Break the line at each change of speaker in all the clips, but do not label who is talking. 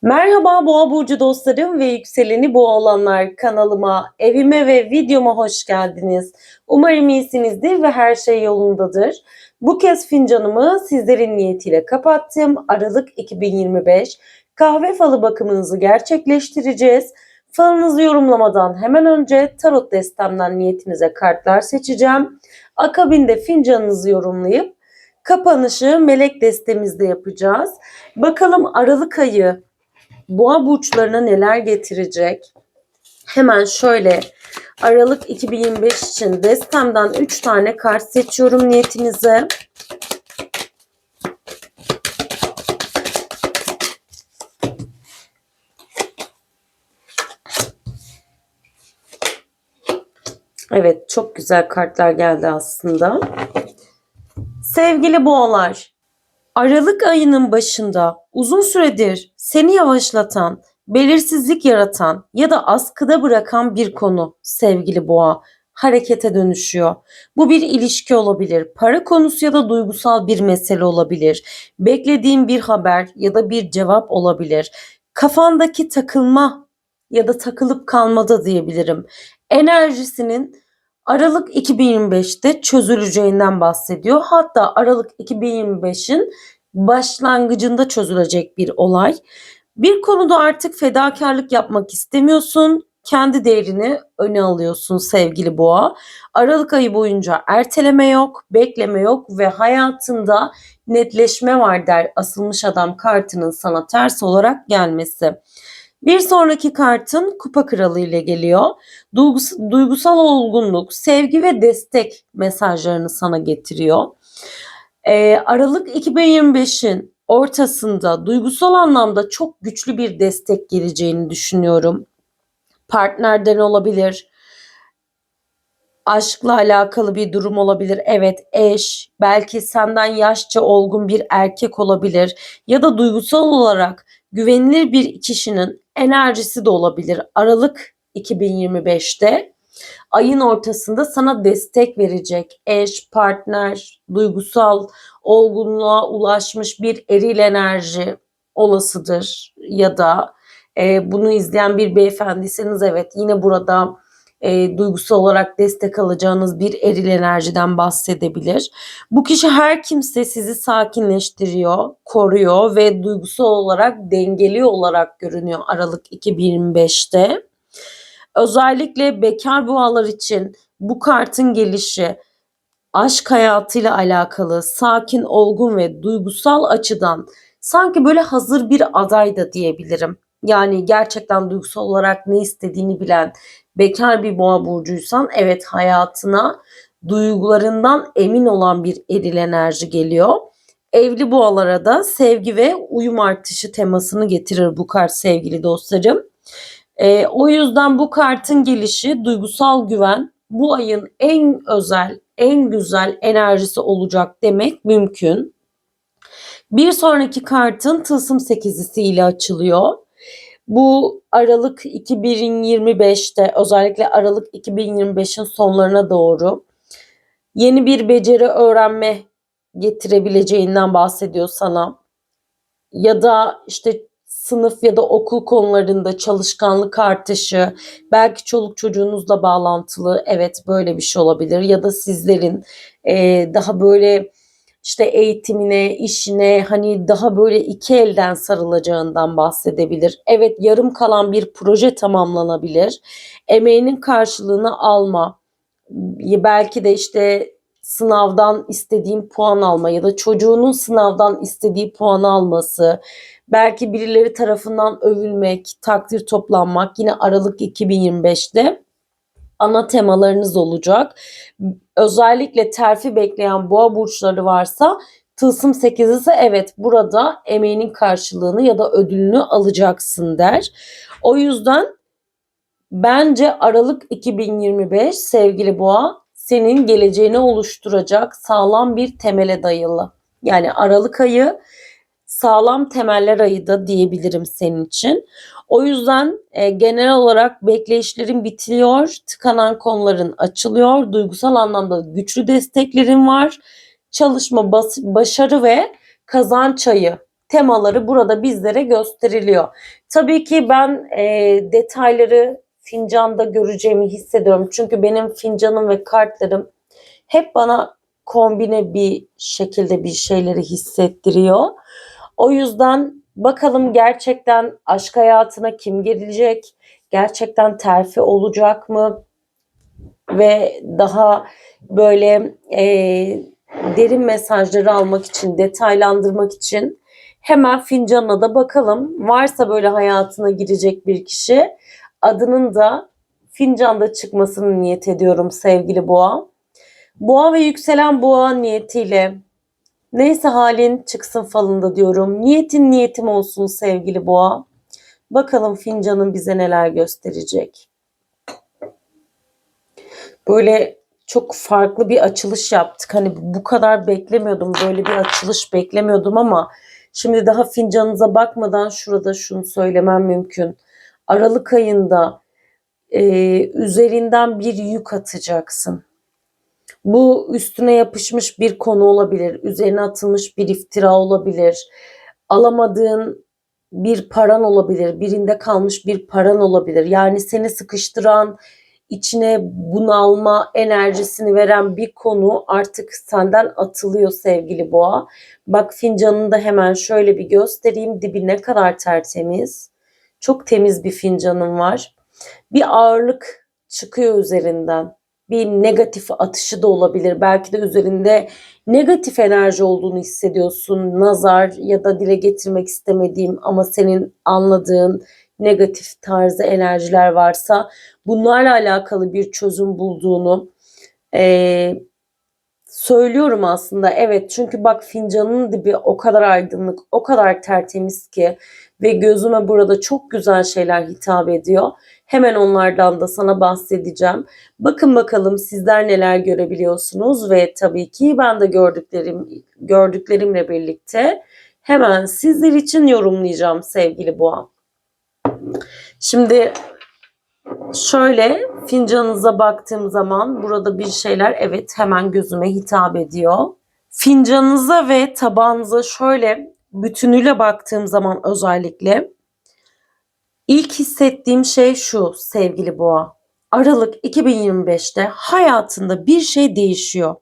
Merhaba Boğa burcu dostlarım ve yükseleni Boğa olanlar, kanalıma, evime ve videoma hoş geldiniz. Umarım iyisinizdir ve her şey yolundadır. Bu kez fincanımı sizlerin niyetiyle kapattım. Aralık 2025 kahve falı bakımınızı gerçekleştireceğiz. Falınızı yorumlamadan hemen önce tarot destemden niyetinize kartlar seçeceğim. Akabinde fincanınızı yorumlayıp kapanışı melek destemizde yapacağız. Bakalım Aralık ayı Boğa burçlarına neler getirecek? Hemen şöyle Aralık 2025 için destemden 3 tane kart seçiyorum niyetinize. Evet, çok güzel kartlar geldi aslında. Sevgili boğalar, Aralık ayının başında uzun süredir seni yavaşlatan, belirsizlik yaratan ya da askıda bırakan bir konu sevgili boğa harekete dönüşüyor. Bu bir ilişki olabilir, para konusu ya da duygusal bir mesele olabilir. Beklediğin bir haber ya da bir cevap olabilir. Kafandaki takılma ya da takılıp kalma da diyebilirim. Enerjisinin Aralık 2025'te çözüleceğinden bahsediyor. Hatta Aralık 2025'in başlangıcında çözülecek bir olay. Bir konuda artık fedakarlık yapmak istemiyorsun. Kendi değerini öne alıyorsun sevgili boğa. Aralık ayı boyunca erteleme yok, bekleme yok ve hayatında netleşme var der asılmış adam kartının sana ters olarak gelmesi. Bir sonraki kartın Kupa Kralı ile geliyor. Duygusal olgunluk, sevgi ve destek mesajlarını sana getiriyor. Aralık 2025'in ortasında duygusal anlamda çok güçlü bir destek geleceğini düşünüyorum. Partnerden olabilir, aşkla alakalı bir durum olabilir. Evet, eş, belki senden yaşça olgun bir erkek olabilir ya da duygusal olarak güvenilir bir kişinin enerjisi de olabilir. Aralık 2025'te ayın ortasında sana destek verecek eş, partner, duygusal olgunluğa ulaşmış bir eril enerji olasıdır ya da bunu izleyen bir beyefendiyseniz evet yine burada duygusal olarak destek alacağınız bir eril enerjiden bahsedebilir. Bu kişi her kimse sizi sakinleştiriyor, koruyor ve duygusal olarak dengeli olarak görünüyor Aralık 2025'te. Özellikle bekar boğalar için bu kartın gelişi aşk hayatıyla alakalı sakin, olgun ve duygusal açıdan sanki böyle hazır bir aday da diyebilirim. Yani gerçekten duygusal olarak ne istediğini bilen bekar bir boğa burcuysan evet hayatına duygularından emin olan bir eril enerji geliyor. Evli boğalara da sevgi ve uyum artışı temasını getirir bu kart sevgili dostlarım. O yüzden bu kartın gelişi duygusal güven bu ayın en özel, en güzel enerjisi olacak demek mümkün. Bir sonraki kartın Tılsım sekizlisi ile açılıyor. Bu Aralık 2025'te özellikle Aralık 2025'in sonlarına doğru yeni bir beceri öğrenme getirebileceğinden bahsediyor sana. Ya da işte sınıf ya da okul konularında çalışkanlık artışı, belki çoluk çocuğunuzla bağlantılı evet böyle bir şey olabilir ya da sizlerin daha böyle işte eğitimine, işine hani daha böyle iki elden sarılacağından bahsedebilir. Evet yarım kalan bir proje tamamlanabilir. Emeğinin karşılığını alma, belki de işte sınavdan istediğin puan alma ya da çocuğunun sınavdan istediği puanı alması, belki birileri tarafından övülmek, takdir toplanmak yine Aralık 2025'te ana temalarınız olacak. Özellikle terfi bekleyen boğa burçları varsa Tılsım 8 ise evet burada emeğinin karşılığını ya da ödülünü alacaksın der. O yüzden bence Aralık 2025 sevgili boğa senin geleceğini oluşturacak sağlam bir temele dayalı. Yani Aralık ayı sağlam temeller ayı da diyebilirim senin için. O yüzden genel olarak bekleyişlerin bitiliyor, tıkanan konuların açılıyor, duygusal anlamda güçlü desteklerin var. Çalışma, başarı ve kazanç ayı temaları burada bizlere gösteriliyor. Tabii ki ben detayları fincanda göreceğimi hissediyorum. Çünkü benim fincanım ve kartlarım hep bana kombine bir şekilde bir şeyleri hissettiriyor. O yüzden bakalım gerçekten aşk hayatına kim gelecek? Gerçekten terfi olacak mı? Ve daha böyle derin mesajları almak için, detaylandırmak için hemen fincanına da bakalım. Varsa böyle hayatına girecek bir kişi, adının da fincanda çıkmasını niyet ediyorum sevgili boğa. Boğa ve yükselen boğa niyetiyle neyse halin çıksın falında diyorum. Niyetin niyetim olsun sevgili boğa. Bakalım fincanın bize neler gösterecek. Böyle çok farklı bir açılış yaptık. Hani bu kadar beklemiyordum. Böyle bir açılış beklemiyordum ama şimdi daha fincanınıza bakmadan şurada şunu söylemem mümkün. Aralık ayında üzerinden bir yük atacaksın. Bu üstüne yapışmış bir konu olabilir. Üzerine atılmış bir iftira olabilir. Alamadığın bir paran olabilir. Birinde kalmış bir paran olabilir. Yani seni sıkıştıran, içine bunalma enerjisini veren bir konu artık senden atılıyor sevgili boğa. Bak fincanını da hemen şöyle bir göstereyim. Dibi ne kadar tertemiz. Çok temiz bir fincanın var. Bir ağırlık çıkıyor üzerinden. Bir negatif atışı da olabilir. Belki de üzerinde negatif enerji olduğunu hissediyorsun. Nazar ya da dile getirmek istemediğim ama senin anladığın negatif tarzı enerjiler varsa bunlarla alakalı bir çözüm bulduğunu söylüyorum aslında. Evet, çünkü bak fincanın dibi o kadar aydınlık, o kadar tertemiz ki ve gözüme burada çok güzel şeyler hitap ediyor. Hemen onlardan da sana bahsedeceğim. Bakın bakalım sizler neler görebiliyorsunuz ve tabii ki ben de gördüklerimle birlikte hemen sizler için yorumlayacağım sevgili boğa. Şimdi şöyle fincanınıza baktığım zaman burada bir şeyler evet hemen gözüme hitap ediyor. Fincanınıza ve tabağınıza şöyle bütünüyle baktığım zaman özellikle ilk hissettiğim şey şu sevgili boğa. Aralık 2025'te hayatında bir şey değişiyor.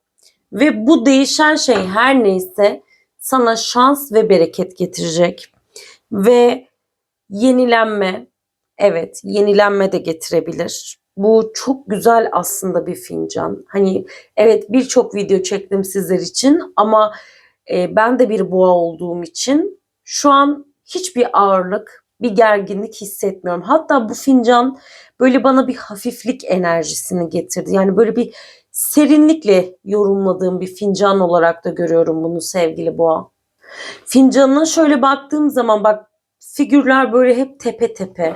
Ve bu değişen şey her neyse sana şans ve bereket getirecek. Ve yenilenme, evet yenilenme de getirebilir. Bu çok güzel aslında bir fincan. Hani evet birçok video çektim sizler için ama ben de bir boğa olduğum için şu an hiçbir ağırlık, bir gerginlik hissetmiyorum. Hatta bu fincan böyle bana bir hafiflik enerjisini getirdi. Yani böyle bir serinlikle yorumladığım bir fincan olarak da görüyorum bunu sevgili boğa. Fincanına şöyle baktığım zaman bak figürler böyle hep tepe tepe.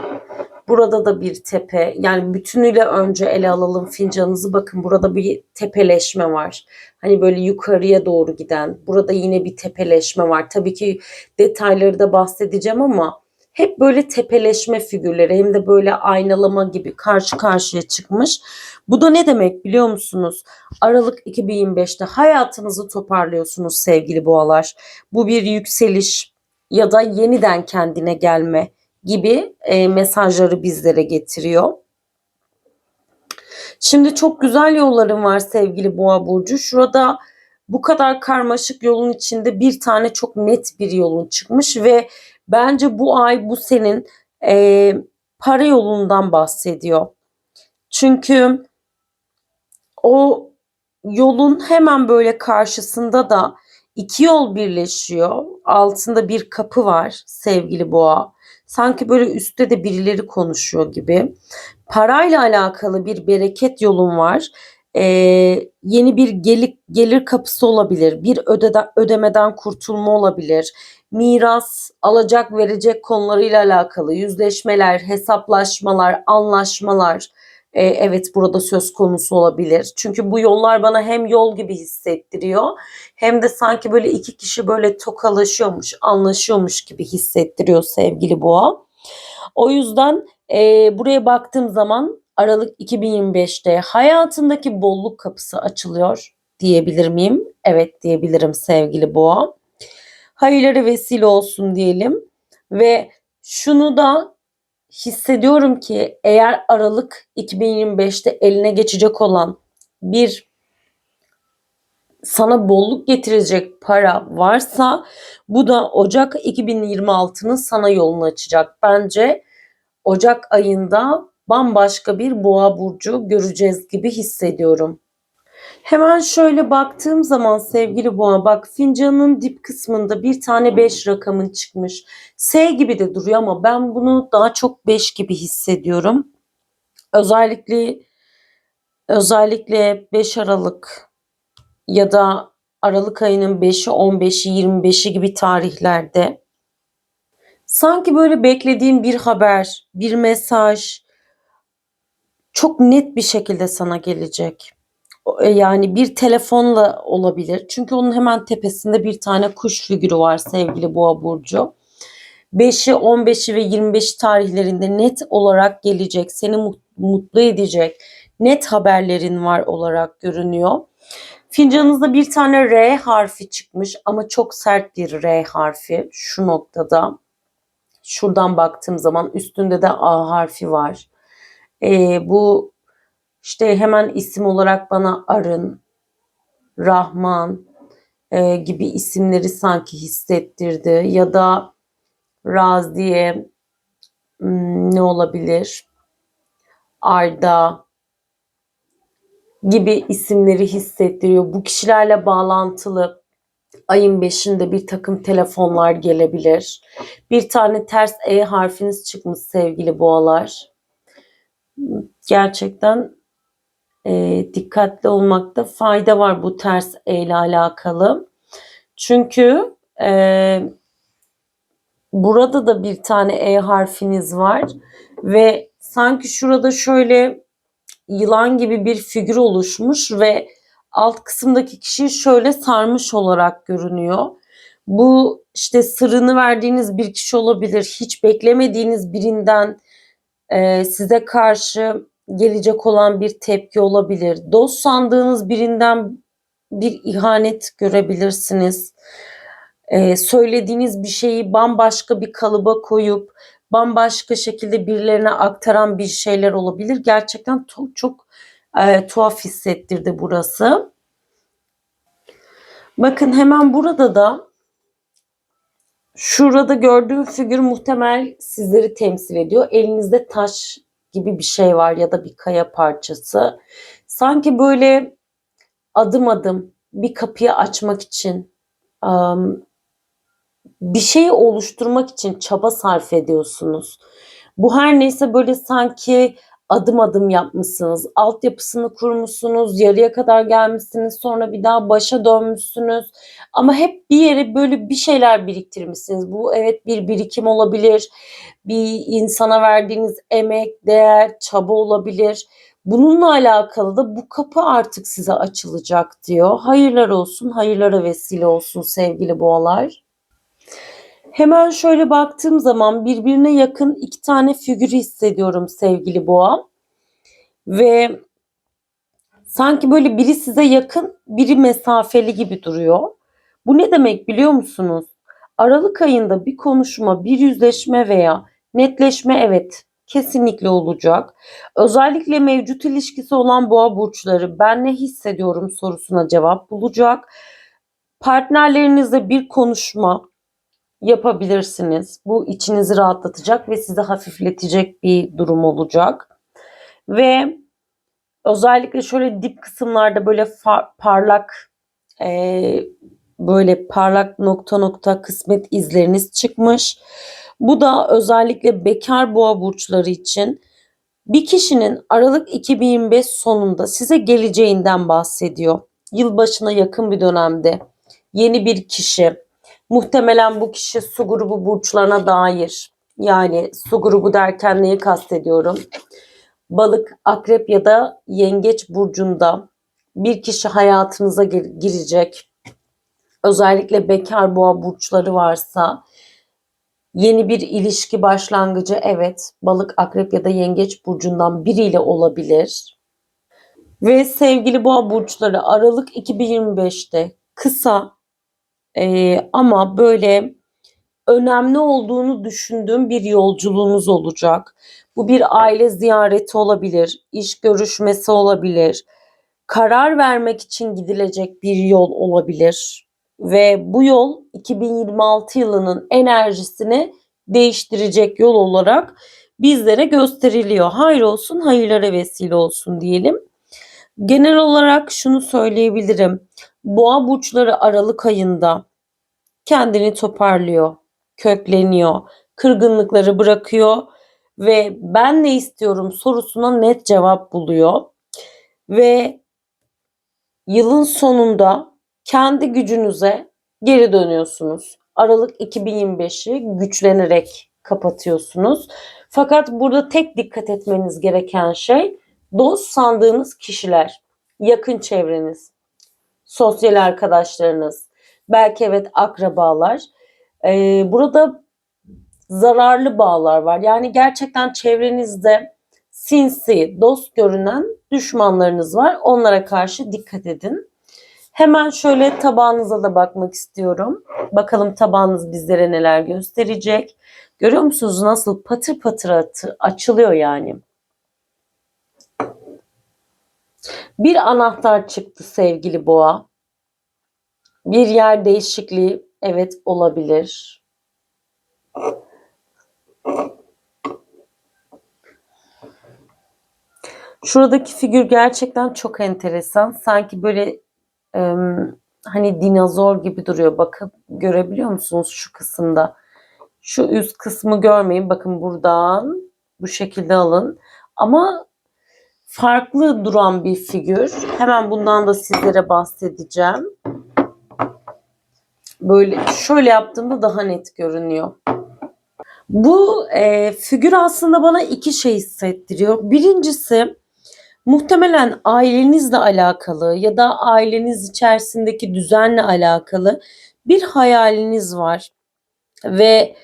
Burada da bir tepe. Yani bütünüyle önce ele alalım fincanınızı. Bakın burada bir tepeleşme var. Hani böyle yukarıya doğru giden. Burada yine bir tepeleşme var. Tabii ki detayları da bahsedeceğim ama hep böyle tepeleşme figürleri hem de böyle aynalama gibi karşı karşıya çıkmış. Bu da ne demek biliyor musunuz? Aralık 2025'te hayatınızı toparlıyorsunuz sevgili boğalar. Bu bir yükseliş ya da yeniden kendine gelme gibi mesajları bizlere getiriyor. Şimdi çok güzel yollarım var sevgili Boğa burcu. Şurada bu kadar karmaşık yolun içinde bir tane çok net bir yolun çıkmış ve bence bu ay bu senin para yolundan bahsediyor. Çünkü o yolun hemen böyle karşısında da iki yol birleşiyor. Altında bir kapı var sevgili boğa. Sanki böyle üstte de birileri konuşuyor gibi. Parayla alakalı bir bereket yolun var. Yeni bir gelir kapısı olabilir. Bir ödemeden kurtulma olabilir. Miras, alacak verecek konularıyla alakalı yüzleşmeler, hesaplaşmalar, anlaşmalar evet burada söz konusu olabilir. Çünkü bu yollar bana hem yol gibi hissettiriyor hem de sanki böyle iki kişi böyle tokalaşıyormuş, anlaşıyormuş gibi hissettiriyor sevgili boğa. O yüzden buraya baktığım zaman Aralık 2025'te hayatındaki bolluk kapısı açılıyor diyebilir miyim? Evet diyebilirim sevgili boğa. hayırlara vesile olsun diyelim. Ve şunu da hissediyorum ki eğer Aralık 2025'te eline geçecek olan bir sana bolluk getirecek para varsa bu da Ocak 2026'nın sana yolunu açacak. Bence Ocak ayında bambaşka bir boğa burcu göreceğiz gibi hissediyorum. Hemen şöyle baktığım zaman sevgili boğa, bak fincanın dip kısmında bir tane 5 rakamın çıkmış. S gibi de duruyor ama ben bunu daha çok 5 gibi hissediyorum. Özellikle 5 Aralık ya da Aralık ayının 5'i, 15'i, 25'i gibi tarihlerde sanki böyle beklediğin bir haber, bir mesaj çok net bir şekilde sana gelecek. Yani bir telefonla olabilir. Çünkü onun hemen tepesinde bir tane kuş figürü var sevgili Boğa burcu. 5'i, 15'i ve 25 tarihlerinde net olarak gelecek, seni mutlu edecek net haberlerin var olarak görünüyor. Fincanınızda bir tane R harfi çıkmış ama çok sert bir R harfi şu noktada. Şuradan baktığım zaman üstünde de A harfi var. Bu işte hemen isim olarak bana Arın, Rahman gibi isimleri sanki hissettirdi. Ya da Raziye, ne olabilir? Arda gibi isimleri hissettiriyor. Bu kişilerle bağlantılı ayın 5'inde bir takım telefonlar gelebilir. Bir tane ters E harfiniz çıkmış sevgili boğalar. Gerçekten dikkatli olmakta fayda var bu ters E ile alakalı. Çünkü burada da bir tane E harfiniz var ve sanki şurada şöyle yılan gibi bir figür oluşmuş ve alt kısımdaki kişi şöyle sarmış olarak görünüyor. Bu işte sırrını verdiğiniz bir kişi olabilir. Hiç beklemediğiniz birinden size karşı gelecek olan bir tepki olabilir. Dost sandığınız birinden bir ihanet görebilirsiniz. Söylediğiniz bir şeyi bambaşka bir kalıba koyup bambaşka şekilde birilerine aktaran bir şeyler olabilir. Gerçekten çok tuhaf hissettirdi burası. Bakın hemen burada da şurada gördüğüm figür muhtemel sizleri temsil ediyor. Elinizde taş gibi bir şey var ya da bir kaya parçası. Sanki böyle adım adım bir kapıyı açmak için, bir şeyi oluşturmak için çaba sarf ediyorsunuz. Bu her neyse böyle sanki adım adım yapmışsınız. Altyapısını kurmuşsunuz, yarıya kadar gelmişsiniz, sonra bir daha başa dönmüşsünüz. Ama hep bir yere böyle bir şeyler biriktirmişsiniz. Bu evet bir birikim olabilir. Bir insana verdiğiniz emek, değer, çaba olabilir. Bununla alakalı da bu kapı artık size açılacak diyor. Hayırlar olsun, hayırlara vesile olsun sevgili boğalar. Hemen şöyle baktığım zaman birbirine yakın iki tane figürü hissediyorum sevgili boğa. Ve sanki böyle biri size yakın, biri mesafeli gibi duruyor. Bu ne demek biliyor musunuz? Aralık ayında bir konuşma, bir yüzleşme veya netleşme evet kesinlikle olacak. Özellikle mevcut ilişkisi olan boğa burçları ben ne hissediyorum sorusuna cevap bulacak. Partnerlerinizle bir konuşma yapabilirsiniz. Bu içinizi rahatlatacak ve sizi hafifletecek bir durum olacak. Ve özellikle şöyle dip kısımlarda böyle parlak böyle parlak nokta nokta kısmet izleriniz çıkmış. Bu da özellikle bekar boğa burçları için bir kişinin Aralık 2025 sonunda size geleceğinden bahsediyor. Yılbaşına yakın bir dönemde yeni bir kişi, muhtemelen bu kişi su grubu burçlarına dair. Yani su grubu derken neyi kastediyorum? Balık, akrep ya da yengeç burcunda bir kişi hayatınıza girecek. Özellikle bekar boğa burçları varsa yeni bir ilişki başlangıcı evet balık, akrep ya da yengeç burcundan biriyle olabilir. Ve sevgili boğa burçları Aralık 2025'te kısa Ama böyle önemli olduğunu düşündüğüm bir yolculuğunuz olacak. Bu bir aile ziyareti olabilir, iş görüşmesi olabilir, karar vermek için gidilecek bir yol olabilir ve bu yol 2026 yılının enerjisini değiştirecek yol olarak bizlere gösteriliyor. Hayır olsun, hayırlara vesile olsun diyelim. Genel olarak şunu söyleyebilirim. Boğa burçları Aralık ayında kendini toparlıyor, kökleniyor, kırgınlıkları bırakıyor ve ben ne istiyorum sorusuna net cevap buluyor ve yılın sonunda kendi gücünüze geri dönüyorsunuz. Aralık 2025'i güçlenerek kapatıyorsunuz. Fakat burada tek dikkat etmeniz gereken şey dost sandığınız kişiler, yakın çevreniz, sosyal arkadaşlarınız, belki evet akrabalar. Burada zararlı bağlar var. Yani gerçekten çevrenizde sinsi, dost görünen düşmanlarınız var. Onlara karşı dikkat edin. Hemen şöyle tabağınıza da bakmak istiyorum. Bakalım tabağınız bizlere neler gösterecek. Görüyor musunuz nasıl patır patır açılıyor yani. Bir anahtar çıktı sevgili boğa. Bir yer değişikliği evet olabilir. Şuradaki figür gerçekten çok enteresan. Sanki böyle hani dinozor gibi duruyor. Bakın görebiliyor musunuz şu kısımda? Şu üst kısmı görmeyin. Bakın buradan bu şekilde alın. Ama farklı duran bir figür. Hemen bundan da sizlere bahsedeceğim. Böyle şöyle yaptığımda daha net görünüyor. Bu figür aslında bana iki şey hissettiriyor. Birincisi muhtemelen ailenizle alakalı ya da aileniz içerisindeki düzenle alakalı bir hayaliniz var ve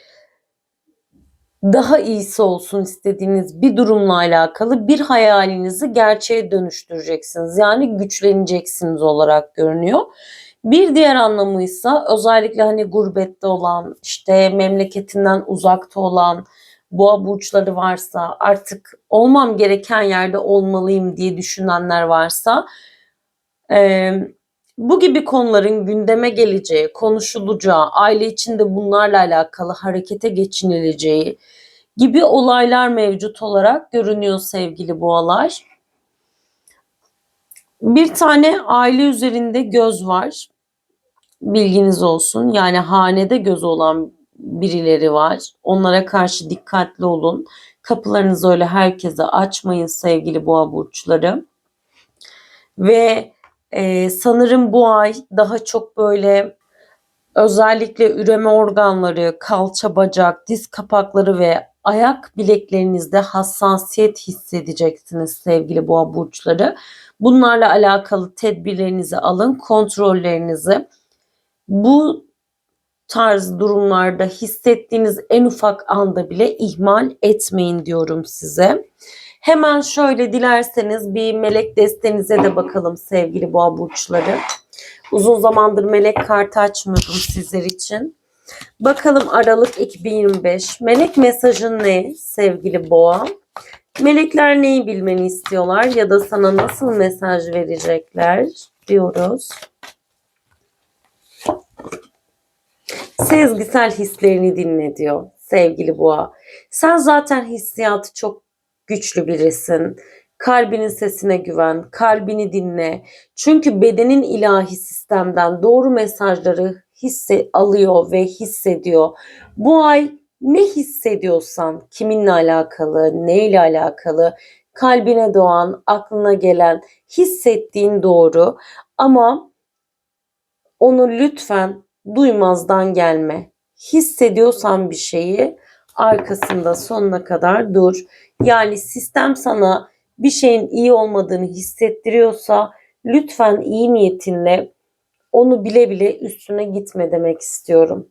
daha iyisi olsun istediğiniz bir durumla alakalı bir hayalinizi gerçeğe dönüştüreceksiniz. Yani güçleneceksiniz olarak görünüyor. Bir diğer anlamıysa özellikle hani gurbette olan, işte memleketinden uzakta olan boğa burçları varsa, artık olmam gereken yerde olmalıyım diye düşünenler varsa, bu gibi konuların gündeme geleceği, konuşulacağı, aile içinde bunlarla alakalı harekete geçinileceği gibi olaylar mevcut olarak görünüyor sevgili boğalar. Bir tane aile üzerinde göz var. Bilginiz olsun. Yani hanede göz olan birileri var. Onlara karşı dikkatli olun. Kapılarınızı öyle herkese açmayın sevgili boğa burçları. Ve sanırım bu ay daha çok böyle özellikle üreme organları, kalça, bacak, diz kapakları ve ayak bileklerinizde hassasiyet hissedeceksiniz sevgili boğa burçları. Bunlarla alakalı tedbirlerinizi alın, kontrollerinizi. Bu tarz durumlarda hissettiğiniz en ufak anda bile ihmal etmeyin diyorum size. Hemen şöyle dilerseniz bir melek destenize de bakalım sevgili boğa burçları. Uzun zamandır melek kartı açmıyordum sizler için. Bakalım Aralık 2025. Melek mesajın ne sevgili boğa? Melekler neyi bilmeni istiyorlar ya da sana nasıl mesaj verecekler diyoruz. Sezgisel hislerini dinle diyor sevgili boğa. Sen zaten hissiyatı çok güçlü birisin. Kalbinin sesine güven, kalbini dinle. Çünkü bedenin ilahi sistemden doğru mesajları alıyor ve hissediyor. Bu ay ne hissediyorsan, kiminle alakalı, neyle alakalı, kalbine doğan, aklına gelen, hissettiğin doğru. Ama onu lütfen duymazdan gelme. Hissediyorsan bir şeyi arkasında sonuna kadar dur. Yani sistem sana bir şeyin iyi olmadığını hissettiriyorsa lütfen iyi niyetinle onu bile bile üstüne gitme demek istiyorum.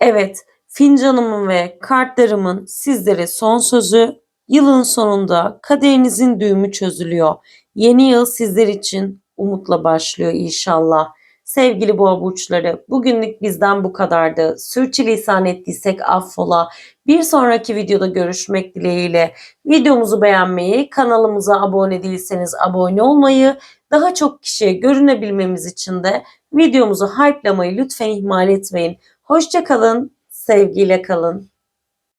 Evet, fincanımın ve kartlarımın sizlere son sözü, yılın sonunda kaderinizin düğümü çözülüyor. Yeni yıl sizler için umutla başlıyor inşallah. Sevgili boğa burçları, bugünlük bizden bu kadardı. Sürçülisan ettiysek affola. Bir sonraki videoda görüşmek dileğiyle. Videomuzu beğenmeyi, kanalımıza abone değilseniz abone olmayı, daha çok kişiye görünebilmemiz için de videomuzu hype'lamayı lütfen ihmal etmeyin. Hoşça kalın, sevgiyle kalın.